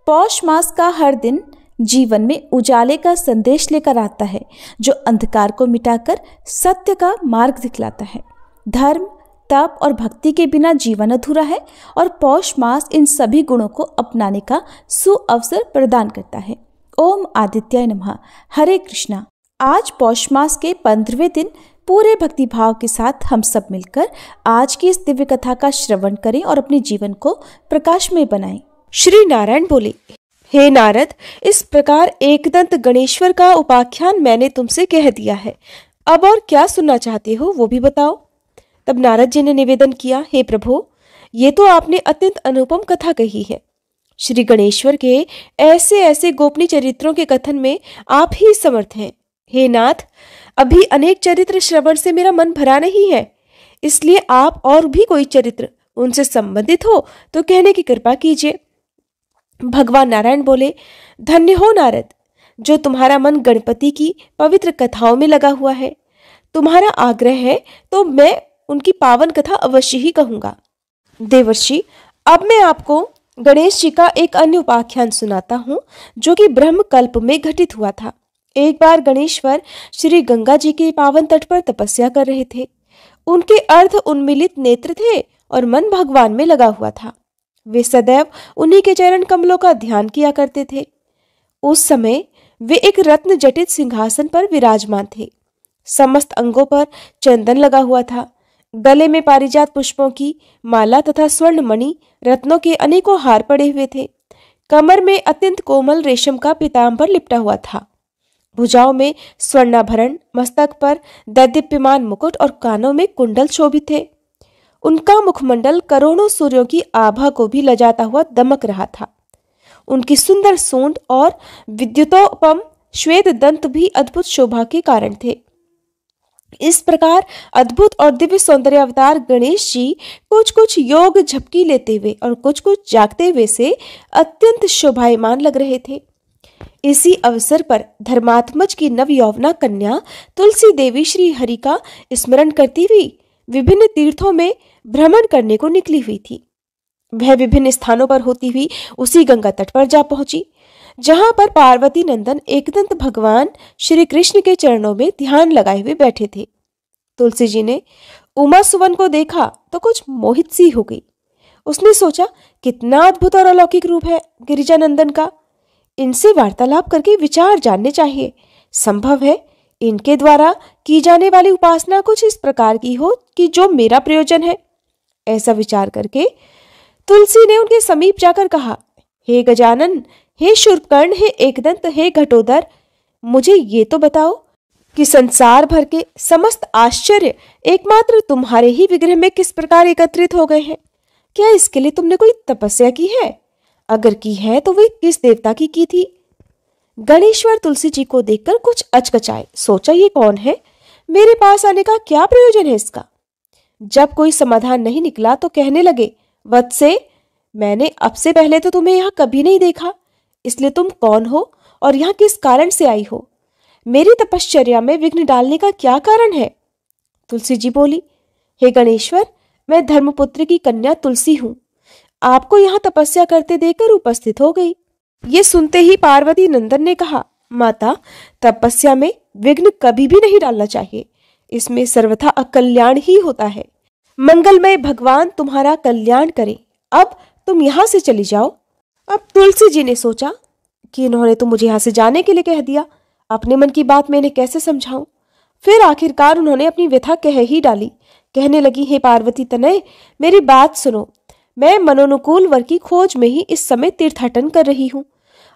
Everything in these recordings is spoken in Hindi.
पौष मास का हर दिन जीवन में उजाले का संदेश लेकर आता है, जो अंधकार को मिटाकर सत्य का मार्ग दिखलाता है। धर्म, तप और भक्ति के बिना जीवन अधूरा है और पौष मास इन सभी गुणों को अपनाने का सुअवसर प्रदान करता है। ओम आदित्याय नमः। हरे कृष्णा। आज पौष मास के 15वें दिन पूरे भक्तिभाव के साथ हम सब मिलकर आज की इस दिव्य कथा का श्रवण करें और अपने जीवन को प्रकाशमय बनाएं। श्री नारायण बोले, हे नारद, इस प्रकार एकदंत गणेश्वर का उपाख्यान मैंने तुमसे कह दिया है। अब और क्या सुनना चाहते हो वो भी बताओ। तब नारद जी ने निवेदन किया, हे प्रभु, ये तो आपने अत्यंत अनुपम कथा कही है। श्री गणेश्वर के ऐसे ऐसे गोपनीय चरित्रों के कथन में आप ही समर्थ हैं। हे नाथ, अभी अनेक चरित्र श्रवण से मेरा मन भरा नहीं है, इसलिए आप और भी कोई चरित्र उनसे संबंधित हो तो कहने की कृपा कीजिए। भगवान नारायण बोले, धन्य हो नारद, जो तुम्हारा मन गणपति की पवित्र कथाओं में लगा हुआ है। तुम्हारा आग्रह है तो मैं उनकी पावन कथा अवश्य ही कहूंगा। देवर्षि, अब मैं आपको गणेश जी का एक अन्य उपाख्यान सुनाता हूँ, जो कि ब्रह्म कल्प में घटित हुआ था। एक बार गणेश्वर श्री गंगा जी के पावन तट पर तपस्या कर रहे थे। उनके अर्ध उन्मीलित नेत्र थे और मन भगवान में लगा हुआ था। वे सदैव उन्हीं के चरण कमलों का ध्यान किया करते थे। उस समय वे एक रत्न जटित सिंहासन पर विराजमान थे। समस्त अंगों पर चंदन लगा हुआ था। गले में पारिजात पुष्पों की माला तथा स्वर्ण मणि रत्नों के अनेकों हार पड़े हुए थे। कमर में अत्यंत कोमल रेशम का पीतांबर लिपटा हुआ था। भुजाओं में स्वर्णाभरण, मस्तक पर दैदीप्यमान मुकुट और कानों में कुंडल शोभित थे। उनका मुखमंडल करोड़ों सूर्यों की आभा को भी लजाता हुआ दमक रहा था। उनकी सुंदर सूंड और विद्युतोपम श्वेत दंत भी अद्भुत शोभा के कारण थे। इस प्रकार अद्भुत और दिव्य सौंदर्य अवतार गणेश जी कुछ कुछ योग झपकी लेते हुए और कुछ कुछ जागते हुए से अत्यंत शोभायमान लग रहे थे। इसी अवसर पर धर्मात्मज की नव यौवना कन्या तुलसी देवी श्री हरि का स्मरण करती हुई विभिन्न तीर्थों में भ्रमण करने को निकली हुई थी। वह विभिन्न स्थानों पर होती हुई उसी गंगा तट पर जा पहुंची, जहां पर पार्वती नंदन एकदंत भगवान श्री कृष्ण के चरणों में ध्यान लगाए हुए बैठे थे। तुलसी जी ने उमा सुवन को देखा तो कुछ मोहित सी हो गई। उसने सोचा, कितना अद्भुत और अलौकिक रूप है गिरिजा नंदन का। इनसे वार्तालाप करके विचार जानने चाहिए। संभव है इनके द्वारा की जाने वाली उपासना कुछ इस प्रकार की हो कि जो मेरा प्रयोजन है। ऐसा विचार करके तुलसी ने उनके समीप जाकर कहा, हे गजानन, हे शूर्पकर्ण, हे एकदंत, हे घटोदर, मुझे ये तो बताओ कि संसार भर के समस्त आश्चर्य एकमात्र तुम्हारे ही विग्रह में किस प्रकार एकत्रित हो गए हैं। क्या इसके लिए तुमने कोई तपस्या की है? अगर की है तो वे किस देवता की थी? गणेश्वर तुलसी जी को देखकर कुछ अचकचाए। सोचा, ये कौन है? मेरे पास आने का क्या प्रयोजन है इसका? जब कोई समाधान नहीं निकला तो कहने लगे, वत्से, मैंने अब से पहले तो तुम्हें यहाँ कभी नहीं देखा, इसलिए तुम कौन हो और यहाँ किस कारण से आई हो? मेरी तपश्चर्या में विघ्न डालने का क्या कारण है? तुलसी जी बोली, हे गणेश्वर, मैं धर्मपुत्र की कन्या तुलसी हूँ। आपको यहाँ तपस्या करते देखकर उपस्थित हो गई। ये सुनते ही पार्वती नंदन ने कहा, माता, तपस्या में विघ्न कभी भी नहीं डालना चाहिए। इसमें सर्वथा अकल्याण ही होता है। मंगलमय भगवान तुम्हारा कल्याण करे। अब तुम यहाँ से चली जाओ। अब तुलसी जी ने सोचा कि इन्होंने तो मुझे यहाँ से जाने के लिए कह दिया, अपने मन की बात मैं इन्हें कैसे समझाऊं। फिर आखिरकार उन्होंने अपनी व्यथा कह ही डाली। कहने लगी, हे पार्वती तनय, मेरी बात सुनो। मैं मनोनुकूल वर की खोज में ही इस समय तीर्थाटन कर रही हूँ।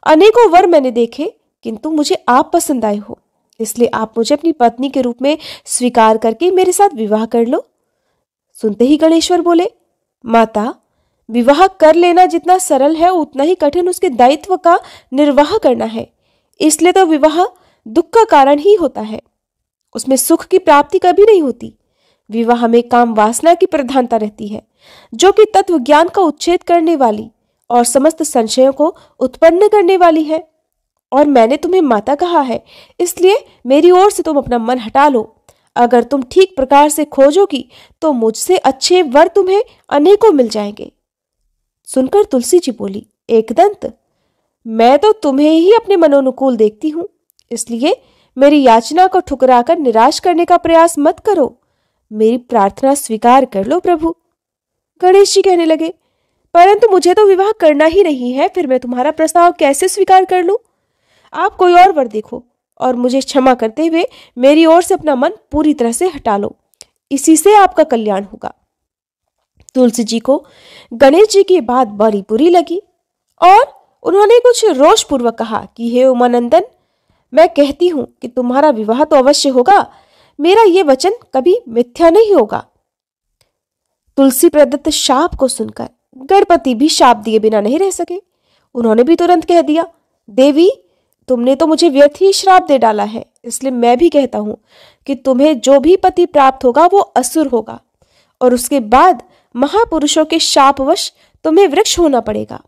अनेकों वर मैंने देखे, किंतु मुझे आप पसंद आए हो, इसलिए आप मुझे अपनी पत्नी के रूप में स्वीकार करके मेरे साथ विवाह कर लो। सुनते ही गणेश्वर बोले, माता, विवाह कर लेना जितना सरल है उतना ही कठिन उसके दायित्व का निर्वाह करना है। इसलिए तो विवाह दुख का कारण ही होता है, उसमें सुख की प्राप्ति कभी नहीं होती। विवाह में काम वासना की प्रधानता रहती है, जो कि तत्व ज्ञान का उच्छेद करने वाली और समस्त संशयों को उत्पन्न करने वाली है। और मैंने तुम्हें माता कहा है, इसलिए मेरी ओर से तुम अपना मन हटा लो। अगर तुम ठीक प्रकार से खोजोगी तो मुझसे अच्छे वर तुम्हें अनेकों मिल जाएंगे। सुनकर तुलसी जी बोली, एकदंत, मैं तो तुम्हें ही अपने मनोनुकूल देखती हूं, इसलिए मेरी याचना को ठुकराकर निराश करने का प्रयास मत करो। मेरी प्रार्थना स्वीकार कर लो प्रभु। गणेश जी कहने लगे, परंतु मुझे तो विवाह करना ही नहीं है, फिर मैं तुम्हारा प्रस्ताव कैसे स्वीकार कर लूं? आप कोई और वर देखो और मुझे क्षमा करते हुए मेरी ओर से अपना मन पूरी तरह से हटा लो, इसी से आपका कल्याण होगा। तुलसी जी को गणेश जी की बात बड़ी बुरी लगी और उन्होंने कुछ रोषपूर्वक कहा कि हे उमानंदन, मैं कहती हूं कि तुम्हारा विवाह तो अवश्य होगा, मेरा ये वचन कभी मिथ्या नहीं होगा। तुलसी प्रदत्त शाप को सुनकर गणपति भी शाप दिए बिना नहीं रह सके। उन्होंने भी तुरंत कह दिया, देवी, तुमने तो मुझे व्यर्थ ही श्राप दे डाला है, इसलिए मैं भी कहता हूं कि तुम्हें जो भी पति प्राप्त होगा वो असुर होगा और उसके बाद महापुरुषों के शापवश तुम्हें वृक्ष होना पड़ेगा।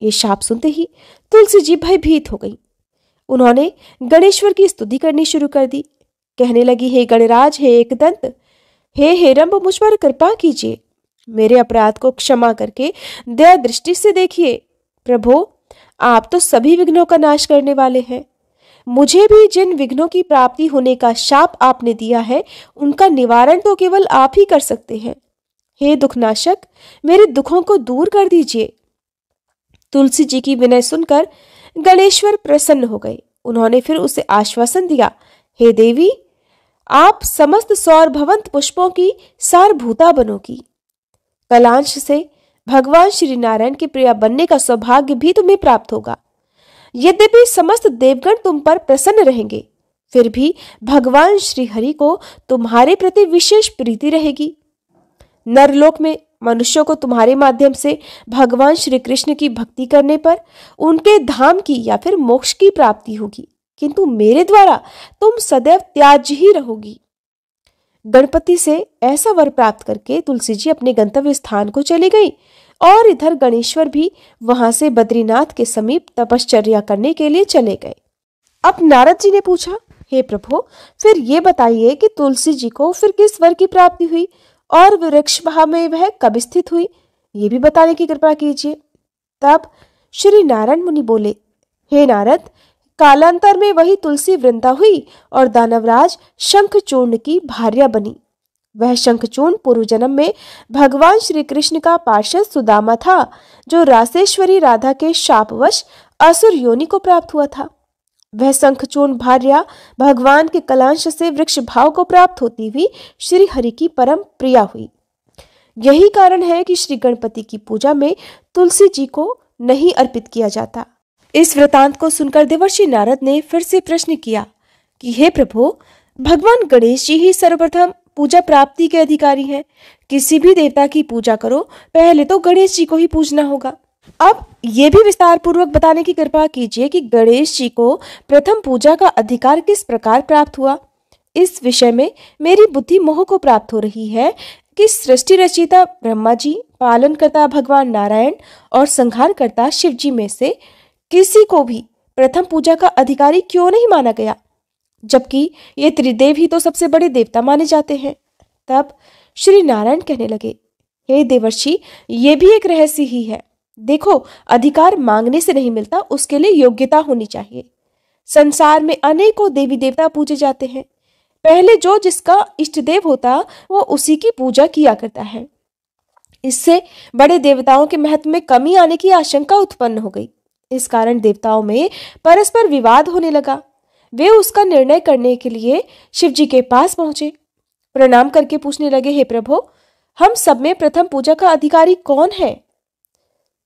ये शाप सुनते ही तुलसी जी भयभीत हो गई। उन्होंने गणेश्वर की स्तुति करनी शुरू कर दी। कहने लगी, हे गणराज, हे एकदंत, हे हेरंब, मुझ पर कृपा कीजिए, मेरे अपराध को क्षमा करके दया दृष्टि से देखिए। प्रभु, आप तो सभी विघ्नों का नाश करने वाले हैं। मुझे भी जिन विघ्नों की प्राप्ति होने का शाप आपने दिया है, उनका निवारण तो केवल आप ही कर सकते हैं। हे दुखनाशक, मेरे दुखों को दूर कर दीजिए। तुलसी जी की विनय सुनकर गणेश्वर प्रसन्न हो गए। उन्होंने फिर उसे आश्वासन दिया, हे देवी, आप समस्त सौर भवंत पुष्पों की सारभूता बनोगी। कलांश से भगवान श्री नारायण के प्रिया बनने का सौभाग्य भी तुम्हें प्राप्त होगा। यद्यपि समस्त देवगण तुम पर प्रसन्न रहेंगे, फिर भी भगवान श्री हरि को तुम्हारे प्रति विशेष प्रीति रहेगी। नरलोक में मनुष्यों को तुम्हारे माध्यम से भगवान श्री कृष्ण की भक्ति करने पर उनके धाम की या फिर मोक्ष की प्राप्ति होगी, किंतु मेरे द्वारा तुम सदैव त्याज्य ही रहोगी। गणपति से ऐसा वर प्राप्त करके तुलसी जी अपने गंतव्य स्थान को चली गई और इधर गणेश्वर भी वहां से बद्रीनाथ के समीप तपश्चर्या करने के लिए चले गए। अब नारद जी ने पूछा, हे प्रभु, फिर ये बताइए कि तुलसी जी को फिर किस वर की प्राप्ति हुई और वृक्ष भाव में वह कब स्थित हुई, ये भी बताने की कृपा कीजिए। तब श्री नारायण मुनि बोले, हे नारद, कालांतर में वही तुलसी वृंदा हुई और दानवराज शंखचूर्ण की भार्या बनी। वह शंखचूर्ण पूर्व जन्म में भगवान श्री कृष्ण का पार्षद सुदामा था, जो रासेश्वरी राधा के शापवश असुर योनि को प्राप्त हुआ था। वह शंखचूर्ण भार्या भगवान के कलांश से वृक्ष भाव को प्राप्त होती हुई श्री हरि की परम प्रिया हुई। यही कारण है कि श्री गणपति की पूजा में तुलसी जी को नहीं अर्पित किया जाता। इस वृतांत को सुनकर देवर्षि नारद ने फिर से प्रश्न किया कि हे प्रभु, भगवान गणेश जी ही सर्वप्रथम पूजा प्राप्ति के अधिकारी हैं। किसी भी देवता की पूजा करो, पहले तो गणेश जी को ही पूजना होगा। अब ये भी विस्तार पूर्वक बताने की कृपा कीजिए कि गणेश जी को प्रथम पूजा का अधिकार किस प्रकार प्राप्त हुआ। इस विषय में मेरी बुद्धि मोह को प्राप्त हो रही है कि सृष्टि रचयिता ब्रह्मा जी, पालनकर्ता भगवान नारायण और संहारकर्ता शिव जी में से किसी को भी प्रथम पूजा का अधिकारी क्यों नहीं माना गया, जबकि ये त्रिदेव ही तो सबसे बड़े देवता माने जाते हैं। तब श्री नारायण कहने लगे, हे देवर्षि, ये भी एक रहस्य ही है। देखो, अधिकार मांगने से नहीं मिलता, उसके लिए योग्यता होनी चाहिए। संसार में अनेकों देवी देवता पूजे जाते हैं। पहले जो जिसका इष्ट देव होता वो उसी की पूजा किया करता है। इससे बड़े देवताओं के महत्व में कमी आने की आशंका उत्पन्न हो गई। इस कारण देवताओं में परस्पर विवाद होने लगा। वे उसका निर्णय करने के लिए शिव जी के पास पहुंचे। प्रणाम करके पूछने लगे, हे प्रभु, हम सब में प्रथम पूजा का अधिकारी कौन है?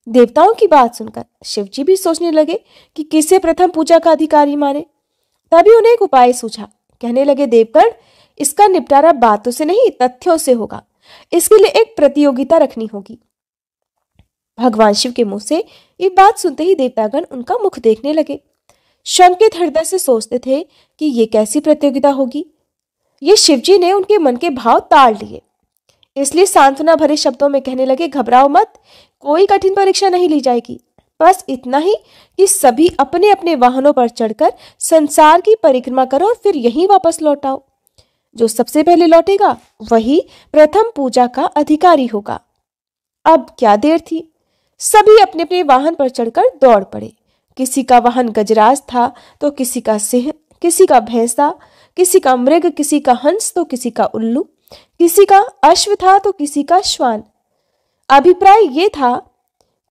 देवताओं की बात सुनकर शिव जी भी सोचने लगे कि किसे प्रथम पूजा का अधिकारी माने। तभी उन्हें एक उपाय सूझा। कहने लगे, देवगण, इसका निपटारा बातों से नहीं तथ्यों से होगा। इसके लिए एक प्रतियोगिता रखनी होगी। भगवान शिव के मुंह से ये बात सुनते ही देवतागण उनका मुख देखने लगे। शंकित हृदय से सोचते थे कि ये कैसी प्रतियोगिता होगी। ये शिवजी ने उनके मन के भाव ताड़ लिए, इसलिए सांत्वना भरे शब्दों में कहने लगे, घबराओ मत, कोई कठिन परीक्षा नहीं ली जाएगी। बस इतना ही कि सभी अपने अपने वाहनों पर चढ़कर संसार की परिक्रमा करो और फिर यहीं वापस लौट आओ। जो सबसे पहले लौटेगा वही प्रथम पूजा का अधिकारी होगा। अब क्या देर थी, सभी अपने अपने वाहन पर चढ़कर दौड़ पड़े। किसी का वाहन गजराज था तो किसी का सिंह, किसी का भैंसा, किसी का मृग, किसी का हंस तो किसी का उल्लू, किसी का अश्व था तो किसी का श्वान। अभिप्राय ये था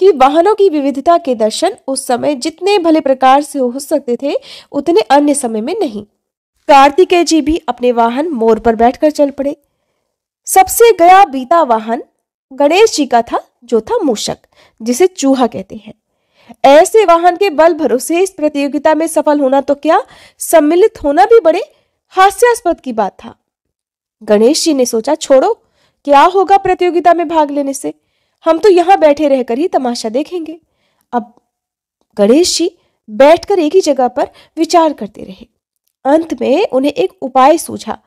कि वाहनों की विविधता के दर्शन उस समय जितने भले प्रकार से हो सकते थे उतने अन्य समय में नहीं। कार्तिकेय जी भी अपने वाहन मोर पर बैठकर चल पड़े। सबसे गया बीता वाहन गणेश जी का था, जो था मूषक, जिसे चूहा कहते हैं। ऐसे वाहन के बल भरोसे इस प्रतियोगिता में सफल होना तो क्या, सम्मिलित होना भी बड़े हास्यास्पद की बात था। गणेश जी ने सोचा, छोड़ो, क्या होगा प्रतियोगिता में भाग लेने से, हम तो यहां बैठे रहकर ही तमाशा देखेंगे। अब गणेश जी बैठकर एक ही जगह पर विचार करते रहे। अंत में उन्हें एक उपाय सूझा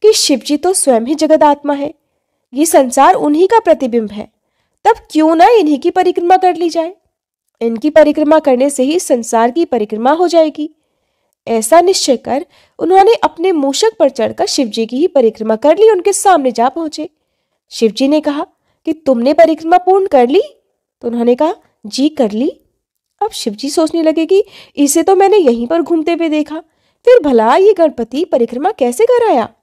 कि शिवजी तो स्वयं ही जगत आत्मा है, ये संसार उन्हीं का प्रतिबिंब है, तब क्यों ना इन्हीं की परिक्रमा कर ली जाए। इनकी परिक्रमा करने से ही संसार की परिक्रमा हो जाएगी। ऐसा निश्चय कर उन्होंने अपने मूषक पर चढ़कर शिवजी की ही परिक्रमा कर ली। उनके सामने जा पहुंचे। शिवजी ने कहा कि तुमने परिक्रमा पूर्ण कर ली? तो उन्होंने कहा, जी कर ली। अब शिवजी सोचने लगे कि इसे तो मैंने यहीं पर घूमते हुए देखा, फिर भला ये गणपति परिक्रमा कैसे कर आया।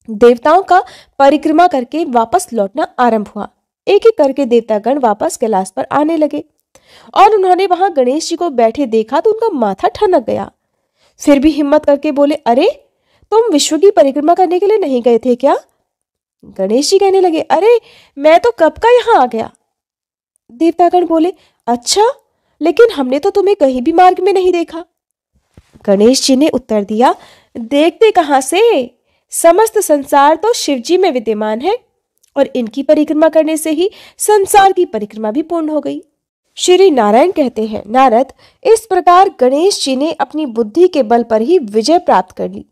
देवताओं का परिक्रमा करके वापस लौटना आरंभ हुआ। एक एक करके देवतागण वापस कैलाश पर आने लगे और उन्होंने वहां गणेश जी को बैठे देखा तो उनका माथा ठनक गया। फिर भी हिम्मत करके बोले, अरे तुम विश्व की परिक्रमा करने के लिए नहीं गए थे क्या? गणेश जी कहने लगे, अरे मैं तो कब का यहां आ गया। देवतागण बोले, अच्छा, लेकिन हमने तो तुम्हें कहीं भी मार्ग में नहीं देखा। गणेश जी ने उत्तर दिया, देखते कहां से, समस्त संसार तो शिवजी में विद्यमान है और इनकी परिक्रमा करने से ही संसार की परिक्रमा भी पूर्ण हो गई। श्री नारायण कहते हैं, नारद, इस प्रकार गणेश जी ने अपनी बुद्धि के बल पर ही विजय प्राप्त कर ली।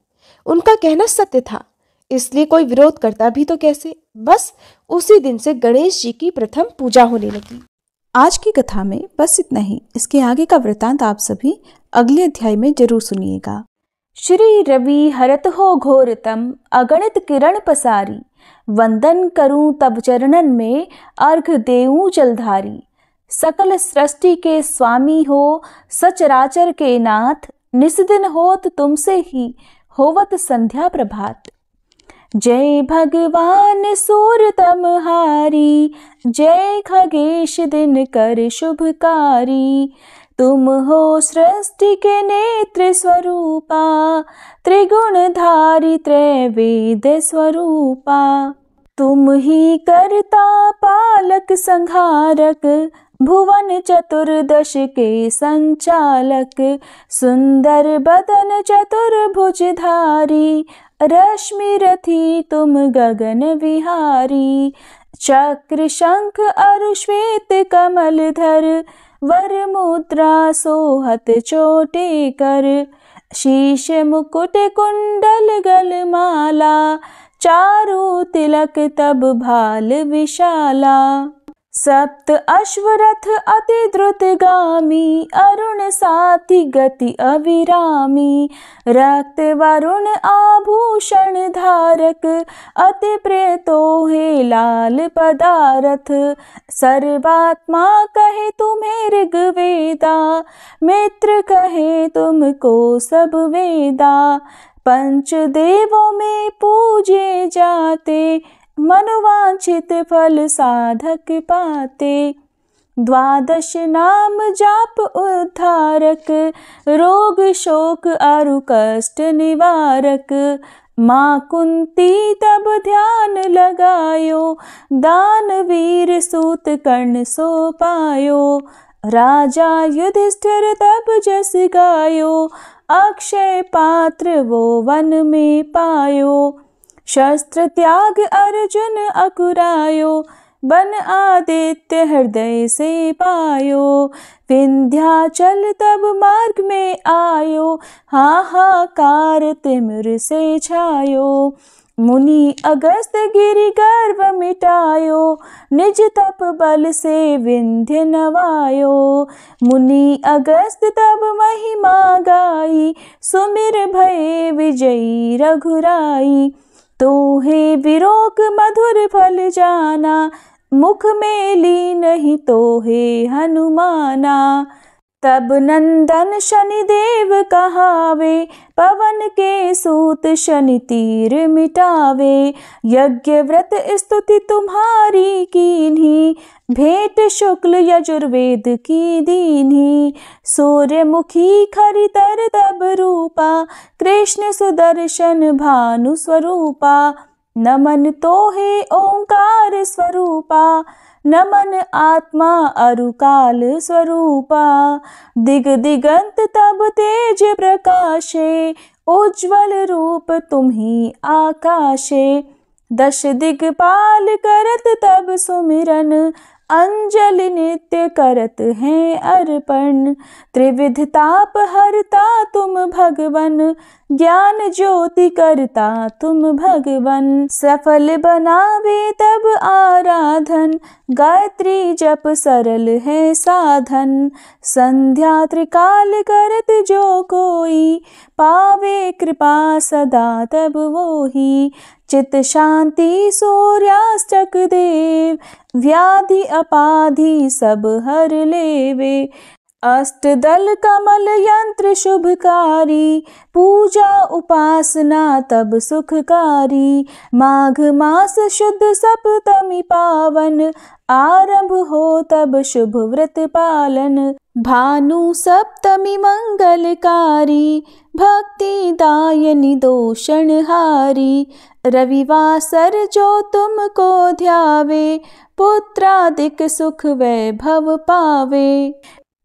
उनका कहना सत्य था, इसलिए कोई विरोध करता भी तो कैसे। बस उसी दिन से गणेश जी की प्रथम पूजा होने लगी। आज की कथा में बस इतना ही। इसके आगे का वृतांत आप सभी अगले अध्याय में जरूर सुनिएगा। श्री रवि हरत हो घोरतम अगणित किरण पसारी, वंदन करूं तब चरणन में अर्घ देऊं जलधारी। सकल सृष्टि के स्वामी हो सचराचर के नाथ, निस दिन होत तुमसे ही होवत संध्या प्रभात। जय भगवान सूरतमहारी, जय खगेश दिन कर शुभकारी। तुम हो सृष्टि के नेत्र स्वरूपा, त्रिगुणधारी त्रैवेद स्वरूपा। तुम ही करता पालक संहारक, भुवन चतुर्दश के संचालक। सुंदर बदन चतुर्भुजधारी, रश्मि रथी तुम गगन विहारी। चक्र शंख अरु श्वेत कमलधर, वर मुद्रा सोहत चोटे कर। शीश मुकुट कुंडल गलमाला, चारु तिलक तब भाल विशाला। सप्त अश्वरथ अति द्रुतगामी, अरुण साथी गति अविरामी। रक्त वरुण आभूषण धारक, अति प्रिय तोहे लाल पदारथ। सर्वात्मा कहे तुम्हें ऋग्वेदा, मित्र कहे तुमको सब वेदा। पंच देवों में पूजे जाते, मनोवांछित फल साधक पाते। द्वादश नाम जाप उद्धारक, रोग शोक अरु कष्ट निवारक। माँ कुंती तब ध्यान लगायो, दानवीर सूत कर्ण सो पायो। राजा युधिष्ठिर तब जस गायो, अक्षय पात्र वो वन में पायो। शस्त्र त्याग अर्जुन अकुरायो, बन आदित्य हृदय से पायो। विंध्याचल तब मार्ग में आयो, हाहाकार तिमिर से छायो। मुनि अगस्त गिरि गर्व मिटायो, निज तप बल से विंध्य नवायो। मुनि अगस्त तब महिमा गाई, सुमिर भये विजयी रघुराई। तोहे विरोक मधुर फल जाना, मुख में ली नहीं तोहे हनुमाना। तब नंदन शनिदेव कहावे, पवन के सूत शनि तीर मिटावे। यज्ञ व्रत स्तुति तुम्हारी कीन्ही, भेंट शुक्ल यजुर्वेद की दीन्ही। सूर्यमुखी खरितर तब रूपा, कृष्ण सुदर्शन भानु स्वरूपा। नमन तोहे ओंकार स्वरूपा, नमन आत्मा अरुकाल स्वरूपा। दिग दिगंत तब तेज प्रकाशे, उज्ज्वल रूप तुम्ही आकाशे। दश दिगपाल करत तब सुमिरन, अंजलि नित्य करत हैं अर्पण। त्रिविध ताप हरता तुम भगवन, ज्ञान ज्योति करता तुम भगवन। सफल बनावे तब आराधन, गायत्री जप सरल है साधन। संध्या त्रिकाल करत जो कोई, पावे कृपा सदा तब वोही। चित शांति सूर्यास्तक देव, व्याधि अपाधि सब हर लेवे। अष्टदल कमल यंत्र शुभकारी, पूजा उपासना तब सुखकारी। माघ मास शुद्ध सप्तमी पावन, आरंभ हो तब शुभ व्रत पालन। भानु सप्तमी मंगलकारी, भक्ति दायनी दोषणहारी। रविवासर जो तुमको ध्यावे, पुत्रादिक सुख वैभव पावे।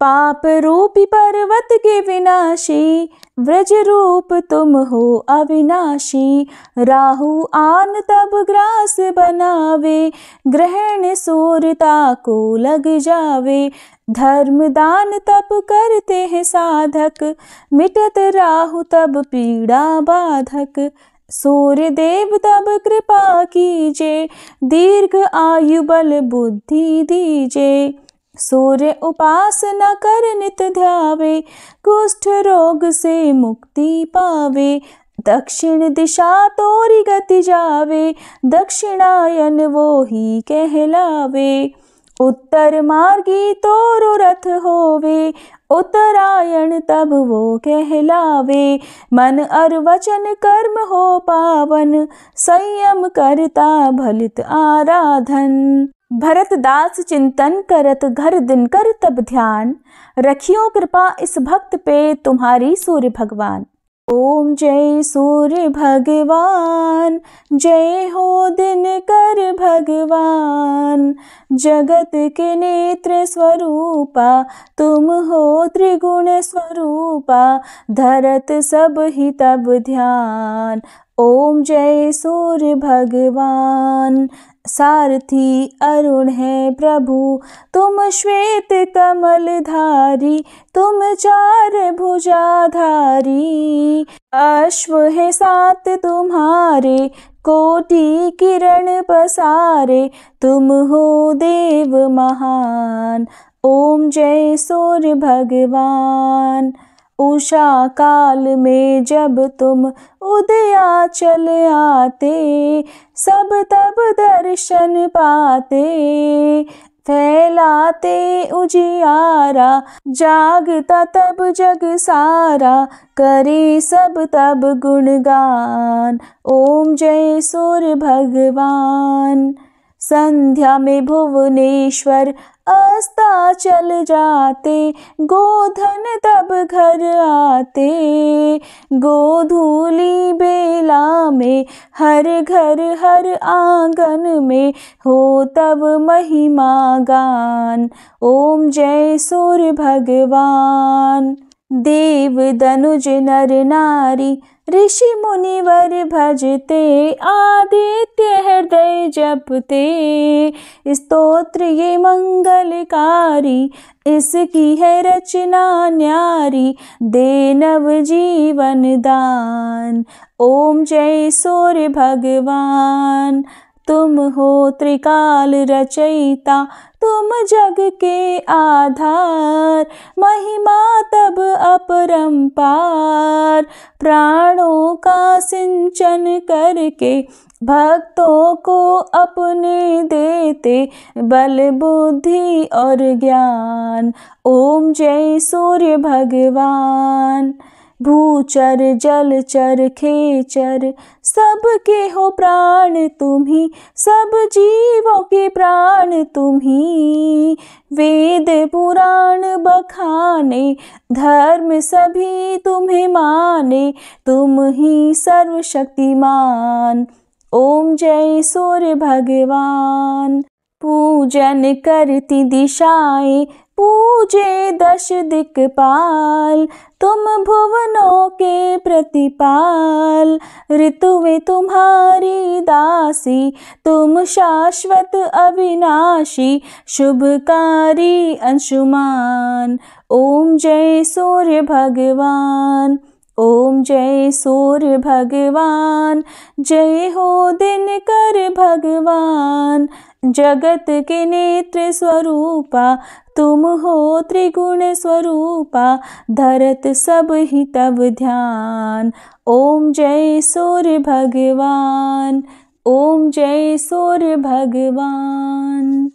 पाप रूपी पर्वत के विनाशी, व्रज रूप तुम हो अविनाशी। राहु आन तब ग्रास बनावे, ग्रहण सूर्यता को लग जावे। धर्म दान तब करते हैं साधक, मिटत राहु तब पीड़ा बाधक। सूर्य देव तब कृपा कीजे, दीर्घ आयु बल बुद्धि दीजे। सूर्य उपासना कर नित ध्यावे, कुष्ठ रोग से मुक्ति पावे। दक्षिण दिशा तोरी गति जावे, दक्षिणायन वो ही कहलावे। उत्तर मार्गी तोरो रथ होवे, उत्तरायण तब वो कहलावे। मन और वचन कर्म हो पावन, संयम करता भलित आराधन। भरत दास चिंतन करत घर दिन कर तब ध्यान, रखियो कृपा इस भक्त पे तुम्हारी सूर्य भगवान। ओम जय सूर्य भगवान, जय हो दिन कर भगवान। जगत के नेत्र स्वरूपा, तुम हो त्रिगुण स्वरूपा। धरत सब ही तब ध्यान, ओम जय सूर्य भगवान। सारथी अरुण है प्रभु, तुम श्वेत कमल धारी। तुम चार भुजाधारी, अश्व है सात तुम्हारे। कोटि किरण पसारे, तुम हो देव महान। ओम जय सूर्य भगवान। उषा काल में जब तुम उदयाचल आते, सब तब दर्शन पाते। फैलाते उजियारा, जागता तब जग सारा। करे सब तब गुणगान, ओम जय सूर्य भगवान। संध्या में भुवनेश्वर अस्ताचल जाते। गोधन तब घर आते, गोधूली बेला में। हर घर हर आंगन में, हो तब महिमा गान। ओम जय सूर्य भगवान। देव दनुज नर नारी, ऋषि मुनिवर भजते। आदित्य हृदय जपते, स्तोत्र ये मंगलकारी। इसकी है रचना न्यारी, दे नव जीवन दान। ओम जय सूर्य भगवान। तुम हो त्रिकाल रचयिता, तुम जग के आधार, महिमा तब अपरंपार। प्राणों का सिंचन करके भक्तों को अपने देते, बल बुद्धि और ज्ञान। ओम जय सूर्य भगवान। भूचर जलचर खेचर सबके हो प्राण तुम्ही, सब जीवों के प्राण तुम्ही। वेद पुराण बखाने, धर्म सभी तुम्हें माने, तुम ही सर्वशक्तिमान। ओम जय सूर्य भगवान। पूजन करती दिशाएं, पूजे दश दिक्पाल। तुम भुवनों के प्रतिपाल, ऋतुएं तुम्हारी दासी। तुम शाश्वत अविनाशी, शुभकारी अंशुमान। ओम जय सूर्य भगवान। ओम जय सूर्य भगवान। जय हो दिनकर भगवान। जगत के नेत्र स्वरूपा, तुम हो त्रिगुण स्वरूपा। धरत सब ही तब ध्यान। ओम जय सूर्य भगवान। ओम जय सूर्य भगवान।